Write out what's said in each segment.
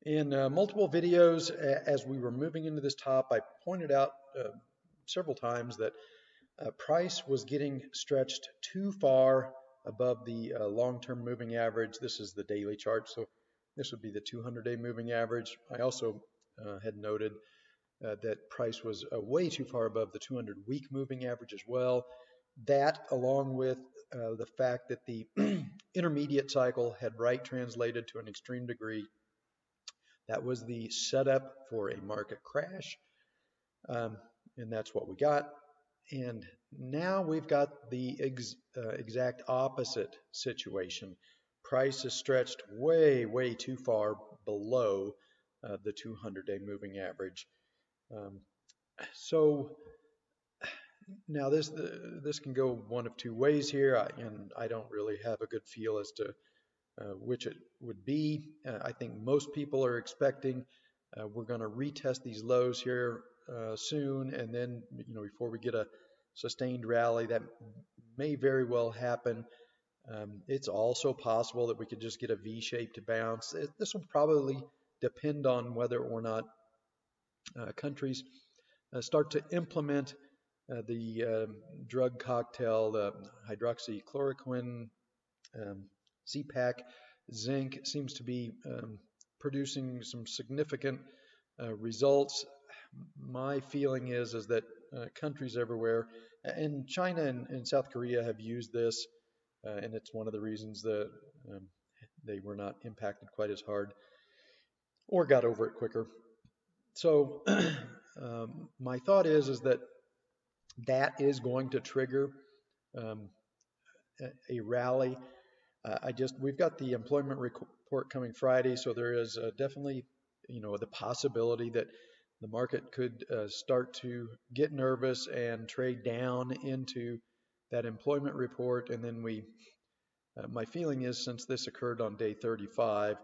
In multiple videos, as we were moving into this top, I pointed out several times that price was getting stretched too far above the long-term moving average. This is the daily chart, so this would be the 200-day moving average. I also had noted that price was way too far above the 200-week moving average as well. That, along with the fact that the intermediate cycle had right translated to an extreme degree, that was the setup for a market crash, um, and that's what we got. And now we've got the exact opposite situation. Price is stretched way, way too far below the 200-day moving average. Um, so now this can go one of two ways here, and I don't really have a good feel as to which it would be. I think most people are expecting we're going to retest these lows here soon, and then before we get a sustained rally, that may very well happen. It's also possible that we could just get a V-shaped bounce. This will probably depend on whether or not countries start to implement the drug cocktail, the hydroxychloroquine, Z-Pak. Zinc seems to be producing some significant results. My feeling is that countries everywhere, and China and South Korea have used this, and it's one of the reasons that um, they were not impacted quite as hard or got over it quicker. So my thought is that that is going to trigger um, a rally. We've got the employment report coming Friday, so there is definitely, the possibility that the market could start to get nervous and trade down into that employment report. And then my feeling is, since this occurred on day 35,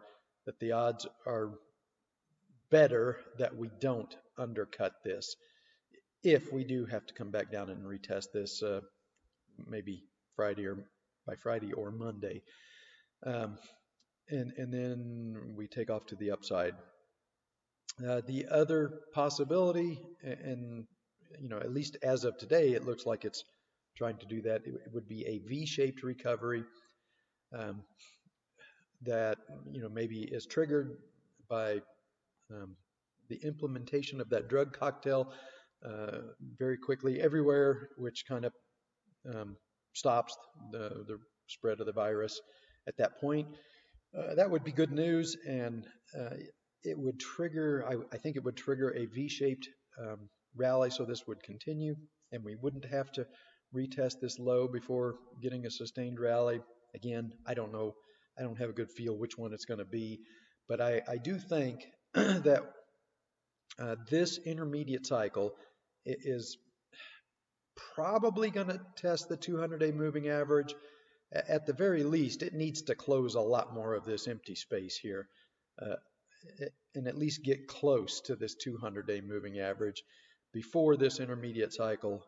that the odds are better that we don't undercut this if we do have to come back down and retest this, maybe Friday or by Friday or Monday. Um, and then we take off to the upside. The other possibility, and at least as of today, it looks like it's trying to do that. It would be a V-shaped recovery um, that maybe is triggered by um, the implementation of that drug cocktail very quickly everywhere, which kind of um, stops the spread of the virus at that point. That would be good news, and it would trigger, I think it would trigger a V-shaped rally, so this would continue, and we wouldn't have to retest this low before getting a sustained rally. Again, I don't know. I don't have a good feel which one it's going to be, but I do think that this intermediate cycle is probably going to test the 200-day moving average. At the very least, it needs to close a lot more of this empty space here uh, and at least get close to this 200-day moving average before this intermediate cycle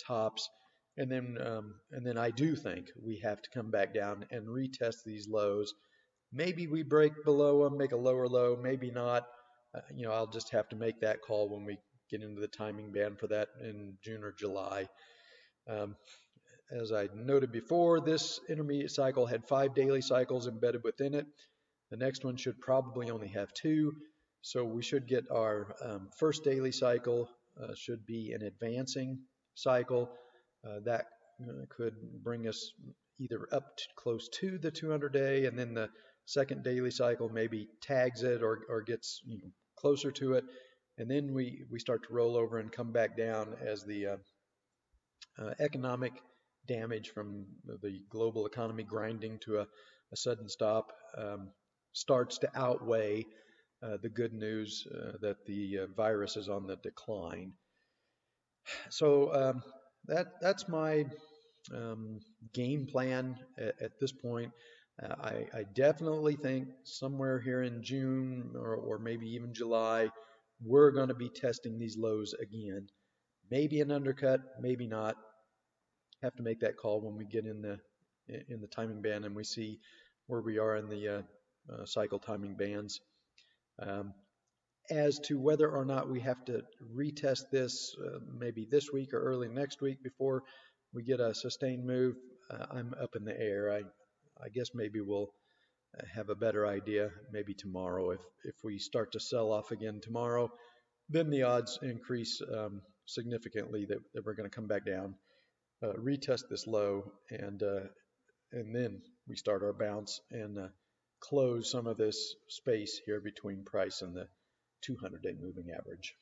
tops. And then I do think we have to come back down and retest these lows. Maybe we break below them, make a lower low, maybe not. I'll just have to make that call when we get into the timing band for that in June or July. Um, as I noted before, this intermediate cycle had 5 daily cycles embedded within it. The next one should probably only have 2. So we should get our first daily cycle should be an advancing cycle. That could bring us either up to close to the 200-day, and then the second daily cycle maybe tags it or gets closer to it. And then we start to roll over and come back down as the economic damage from the global economy grinding to a sudden stop starts to outweigh the good news that the virus is on the decline. So that's my game plan at this point. I definitely think somewhere here in June or maybe even July, we're going to be testing these lows again. Maybe an undercut, maybe not. Have to make that call when we get in the timing band and we see where we are in the cycle timing bands. Um, as to whether or not we have to retest this maybe this week or early next week before we get a sustained move, I'm up in the air. I guess maybe we'll have a better idea maybe tomorrow. If we start to sell off again tomorrow, then the odds increase significantly that we're going to come back down, retest this low, and then we start our bounce and close some of this space here between price and the 200-day moving average.